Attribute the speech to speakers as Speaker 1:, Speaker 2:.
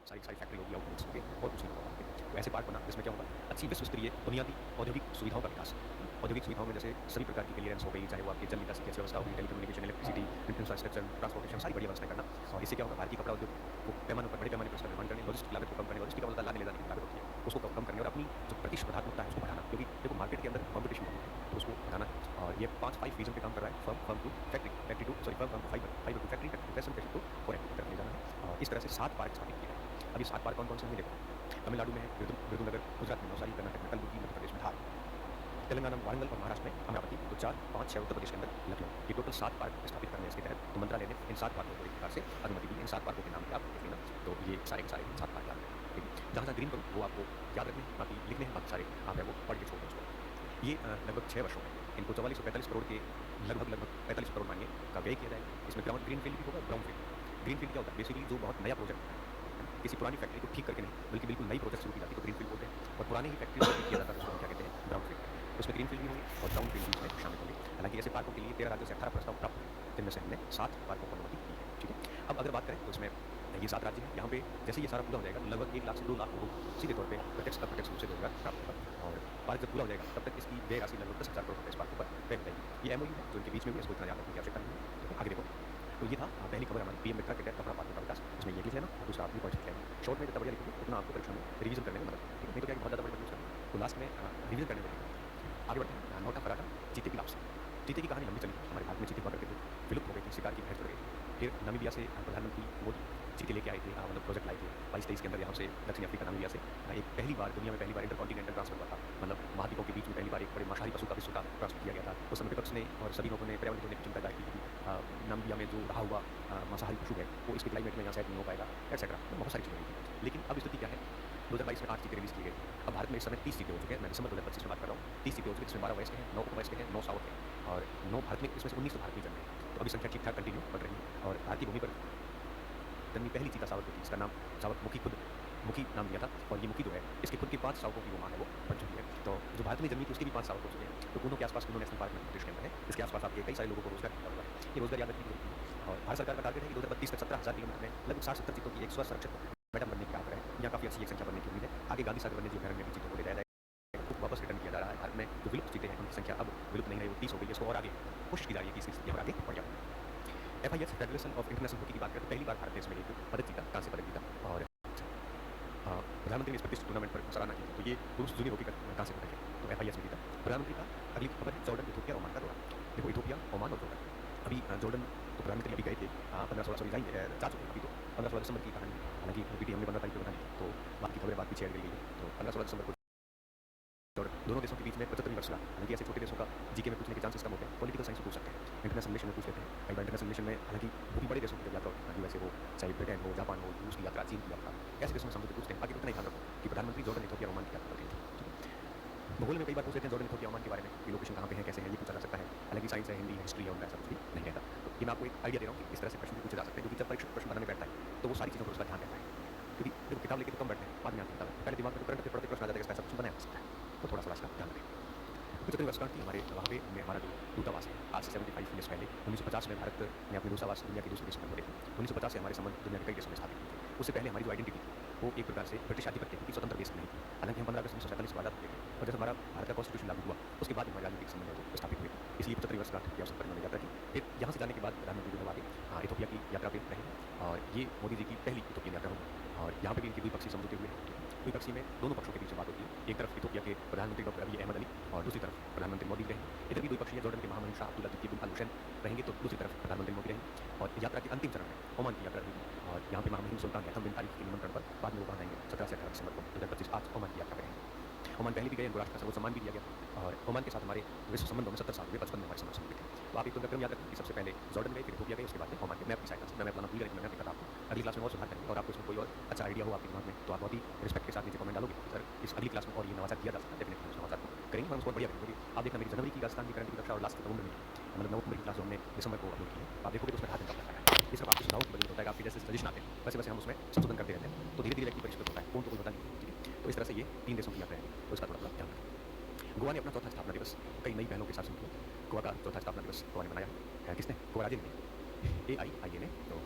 Speaker 1: सारी सारी फैक्ट्री होगी, आउटलेट्स होंगे और कुछ नहीं होगा। तो ऐसे पार्क बना जिसमें क्या होगा, अच्छी विश्व स्तरीय बुनियादी औद्योगिक सुविधाओं का विकास। औद्योगिक सुविधाओं में जैसे सभी प्रकार की क्लियरेंस हो गई, चाहे वो आपकी जल निकासी की अच्छी व्यवस्था होगी, टेलीकम्युनिकेशन, इलेक्ट्रिसिटी, इंफ्रास्ट्रक्चर, ट्रांसपोर्टेशन, सारी बढ़िया व्यवस्थाएं करना। और इससे क्या होगा, भारतीय कपड़ा उद्योग को पैमाने पर, बड़े पैमाने पर उसका निर्माण करने, लॉजिस्टिक लागत को कम करने, लॉजिस्टिक का मतलब लाने ले जाने की लागत होती है, उसको कम करने और अपनी जो प्रतिस्पर्धात्मकता है उसको बढ़ाना। क्योंकि देखो मार्केट के अंदर कॉम्पिटिशन बहुत है, तो उसको बढ़ाना। और ये 5 विजन पे काम कर रहा है, farm to factory, factory to sorry farm to fibre, fibre to factory, factory to fashion, fashion to foreign की तरफ ले जाना है। और इस तरह से 7 पार्क स्थापित किए गए। अब ये 7 पार्क कौन-कौन से हैं देखो, तमिलनाडु में है विरुधुनगर, गुजरात में नवसारी, कर्नाटक में कलबुर्गी, मध्य प्रदेश में धार, तेलंगाना में वारंगल और महाराष्ट्र में अमरावती, तो 4, 5, 6 उत्तर प्रदेश के अंदर लखनऊ। ये टोटल 7 पार्क स्थापित करने इसके तहत तो मंत्रालय ने इन 7 पार्कों को एक प्रकार से अनुमति दी। इन 7 पार्कों के नाम क्या आप देख लेना, तो ये सारे के सारे 7 पार्क याद रखें, ठीक है। जहाँ-जहाँ ग्रीन करूँ वो आपको याद रखने हैं, बाकी लिखने हैं, बाकी सारे आप है वो पढ़ के छोड़ दें उसको। ये लगभग 6 वर्षों में इनको 4445 करोड़ के लगभग 45 करोड़ मानिए का व्यय किया जाएगा। इसमें ग्रीन फील्ड भी होगा, ब्राउन फील्ड। ग्रीन फील्ड क्या होता है, बेसिकली जो बहुत नया प्रोजेक्ट होता है, किसी पुरानी फैक्ट्री को ठीक करके नहीं, बल्कि बिल्कुल नई प्रोजेक्ट शुरू की जाती है तो ग्रीन फील्ड बोलते हैं। और पुरानी ही फैक्ट्री को ठीक किया जाता है तो उसको हम क्या कहते हैं, ब्राउन फील्ड। तो उसमें ग्रीन फील्ड भी होंगे और ब्राउन फील्ड भी इसमें शामिल होंगे। हालांकि ऐसे पार्कों के लिए 13 राज्यों से 18 प्रस्ताव प्राप्त हुए, जिनमें से हमने 7 पार्कों को अनुमति दी है, ठीक है। अब अगर बात करें तो इसमें ये 7 राज्य हैं, यहाँ पे जैसे ये सारा पूरा हो जाएगा लगभग 1 लाख से 2 लाख लोगों को सीधे तौर पे प्रत्यक्ष रूप से रोजगार प्राप्त होगा। और पार्क जब पूरा हो जाएगा तब तक इसकी व्यय राशि लगभग 10,000 करोड़ रुपए इस पार्क पर तय हो जाएगी। ये एमओयू है जो इनके बीच में भी, इसको इतना याद रखने की आवश्यकता नहीं है। तो आगे देखो, तो ये था पहली खबर हमारी पीएम मित्रा के तहत कपड़ा पार्कों का विकास। इसमें ये लिख लेना और दूसरा अपनी पॉइंट लिख लेना। शॉर्ट में जितना बढ़िया लिखोगे उतना आपको परीक्षा में रिवीजन करने में मदद मिलेगी, नहीं तो क्या बहुत ज़्यादा बड़ी यूज करना तो लास्ट में रिवीजन करने में लगेगा। आगे बढ़ते हैं, नौटा फराटा चीते की वापसी। चीते की कहानी लंबी चली, हमारे भारत में चीते हुआ करते थे, विलुप्त हो गए थे, शिकार की भैंस चढ़ गई। फिर नामीबिया से प्रधानमंत्री मोदी चीते लेके आए थे, मतलब प्रोजेक्ट लाए थे 22-23 के अंदर यहाँ से दक्षिण अफ्रीका नामीबिया से। एक पहली बार दुनिया में पहली बार इंटरकॉन्टिनेंटल ट्रांसफर हुआ था, मतलब महाद्वीपों के बीच में पहली बार एक बड़े मांसाहारी पशु का विश्व का ट्रांसफर किया गया था। उस समय विपक्ष ने और सभी लोगों ने पर्यावरण को लेकर चिंता जाहिर की थी, नामीबिया में जो रहा हुआ मांसाहारी पशु है वो इसके क्लाइमेट में यहाँ सेट नहीं हो पाएगा, एक्सेट्रा बहुत सारी चीज़ें हुई थी। लेकिन अब स्थिति क्या है, 2022 में 8 चीते रिलीज किए गए। अब भारत में इस समय 30 चीते हो चुके हैं, मैं दिसंबर 2025 में बात कर रहा हूँ। 30 चीते हो चुके हैं, इसमें 12 वयस्क हैं, 9 उपवयस्क हैं, 9 साउथ हैं और 9 भारत में, इसमें से 19 तो भारत में जन्मे हैं। तो अभी संख्या ठीक ठाक कंटिन्यू बढ़ रही है। और भारतीय भूमि पर जन्मी पहली चीता सावक थी, इसका नाम सावक मुखी नाम दिया था। और ये मुखी जो है इसके खुद के 5 सावकों की वो माँ है, वो बन चुकी है। तो जो भारत में जन्मी थी उसके भी 5 सावक हो चुके हैं। तो कुनो के आसपास कुनो नेशनल पार्क मध्य प्रदेश के अंदर है, इसके आसपास आपके कई सारे लोगों को रोजगार मिला हुआ है। ये रोजगार याद रखने की जरूरत है। और भारत सरकार का टारगेट है कि 2032 तक 17,000 किलोमीटर में लगभग 60-70 चीतों की एक स्वसंरक्षित मैडम बनने की आग्रह है। यहाँ काफी अच्छी एक संख्या बनने की उम्मीद है। आगे गांधी सागर वन्यजीव अभयारण्य में भी चीतों को ले जाया जाएगा, तो वापस रिटर्न किया जा रहा है। भारत में जो विलुप्त चीते हैं उनकी संख्या अब विलुप्त नहीं रही, वो 30 हो गई है। इसको और आगे कोशिश की जा रही है कि इसकी स्थिति और आगे बढ़ जाए। FIH federation of international hockey की बात करें तो पहली बार भारत देश में एक पदक जीता, कांस्य पदक जीता। और प्रधानमंत्री ने इस प्रतिष्ठित टूर्नामेंट पर सराहना की, तो ये पुरुष जूनियर हॉकी का कांस्य पदक है, तो FIH में जीता। प्रधानमंत्री का अगली खबर है जॉर्डन, इथोपिया, ओमान का दौरा। देखो इथोपिया, ओमान और जॉर्डन, अभी जॉर्डन तो प्रधानमंत्री अभी गए थे 15-16 जा चुके हैं अभी, तो 15-16 दिसंबर की कहानी। हालांकि पीटीएम ने 15 तारीख को बना दी, तो बाकी खबरें बाद पीछे हट गई है। तो 15-16 दिसंबर को दोनों देशों के बीच में 75वीं वर्षगांठ। हालांकि ऐसे छोटे देशों का जीके में पूछने के चांसेस कम होते हैं, पॉलिटिकल साइंस में पूछ सकते हैं, इंटरनेशनल रिलेशन में पूछ लेते हैं। कई बार इंटरनेशनल रिलेशन में हालांकि वो भी बड़े देशों की यात्रा, यूएसए हो, चाहे ब्रिटेन हो, जापान हो, रूस की यात्रा, चीन की यात्रा, ऐसे देशों में समझौते पूछते हैं। बाकी इतना ही ध्यान रखो कि प्रधानमंत्री जॉर्डन, इथोपिया, ओमान की यात्रा करते हैं। भूगोल में कई बार पूछ लेते हैं जॉर्डन, इथोपिया, ओमान के बारे में, कि लोकेशन कहाँ पे है, कैसे है, ये पूछा जा सकता है। हालांकि साइंस है, हिंदी है, हिस्ट्री है, उनका ऐसा कुछ भी नहीं रहता। तो ये मैं आपको एक आइडिया दे रहा हूँ कि इस तरह से प्रश्न भी पूछे जा सकते हैं, क्योंकि जब परीक्षक प्रश्न बनाने बैठता है तो वो सारी चीज़ों पर उसका ध्यान रहता है। क्योंकि देखो किताब लेके तो कम बैठते हैं, बाद में ध्यान रहता है, पहले दिमाग में करंट अफेयर पढ़ते प्रश्न आ जाता है, इसका ऐसा कुछ बनाया जा सकता है, तो थोड़ा सा इसका ध्यान रखें। 75वीं वर्षगांठ थी हमारे वहाँ पे, हमारा जो दूतावास है, आज से 75 ईयर्स पहले 1950 में भारत ने अपने दूतावास दुनिया के दूसरे देशों में खोले थे। 1950 से हमारे संबंध दुनिया के कई देशों में स्थापित हुए थे। उससे पहले हमारी जो आइडेंटिटी थी वो एक प्रकार से ब्रिटिश आधिपत्य की स्वतंत्र देश नहीं थी। हालांकि हम 15 अगस्त 1947 को आजाद हुए थे, और जब हमारा भारत का कॉन्स्टिट्यूशन लागू हुआ उसके बाद हमारे राजनीतिक संबंध जो स्थापित हुए। इसलिए 75वीं वर्षगांठ के अवसर पर उन्होंने यात्रा की। फिर यहाँ से जाने के बाद प्रधानमंत्री जो आगे इथोपिया की यात्रा पे रहे, और ये मोदी जी की पहली इथोपियन यात्रा होगी। और यहाँ पे भी इनके द्विपक्षीय समझौते हुए हैं। द्विपक्षीय में दोनों पक्षों के बीच बात होती है, एक तरफ इथोपिया के प्रधानमंत्री डॉक्टर अबी अहमद अली और दूसरी तरफ प्रधानमंत्री मोदी रहेंगे। इधर भी द्विपक्षीय जॉर्डन के महामहिम शाह अब्दुल्ला द्वितीय बिन अल हुसैन रहेंगे, तो दूसरी तरफ प्रधानमंत्री मोदी रहेंगे। और यात्रा के अंतिम चरण में ओमान की यात्रा रहेगी, और यहाँ पे महामहिम सुल्तान हैथम बिन तारिक के निमंत्रण पर बाद में वो कहाँ जाएंगे 17 से 18 दिसंबर को 2025 आज ओमान की यात्रा करेंगे। ओमान पहले भी गए, उनको राष्ट्र का सर्वोच्च सम्मान भी दिया गया। और ओमान के साथ हमारे विश्व संबंधों में 70 साल हुए, 55 में हमारे संबंध हुए थे। तो आप एक तो क्रम याद रखें कि सबसे पहले जॉर्डन गए, फिर इथोपिया गए, उसके बाद में ओमान के। मैं आपकी सहायता से मैं अपना भूल गया, मैं आपको अगली क्लास में और सुधार करेंगे। और आपको इसमें कोई और अच्छा आइडिया हो आपके दिमाग में तो आप बहुत ही रिस्पेक्ट के साथ नीचे कमेंट डालोगे, सर इस अगली क्लास में और ये नवाचार किया जा सकता है, डेफिनेटली उस नवाचार को करेंगे, हम उसको बढ़िया करेंगे। आप देखना मेरी जनवरी की राजस्थान की करंट की कक्षा और लास्ट नवंबर में, मतलब नवंबर की क्लास जो हमने दिसंबर को अपलोड की है, आप देखोगे तो उसमें हाथ निकलता है। ये सब आपके सुझाव की वजह से होता है, आपके जैसे सजेशन आते हैं, वैसे वैसे हम उसमें संशोधन करते रहते हैं, तो धीरे धीरे व्यक्ति परिष्कृत होता है, कौन तो कोई पता नहीं, ठीक है। तो इस तरह से ये 3 देशों की यात्रा है, तो इसका थोड़ा ध्यान रखें। गोवा ने अपना चौथा स्थापना दिवस कई नई पहलों के साथ शुरू किया। गोवा का चौथा स्थापना दिवस गोवा ने मनाया है। किसने? गोवा राज्य ने, AIIA ने। तो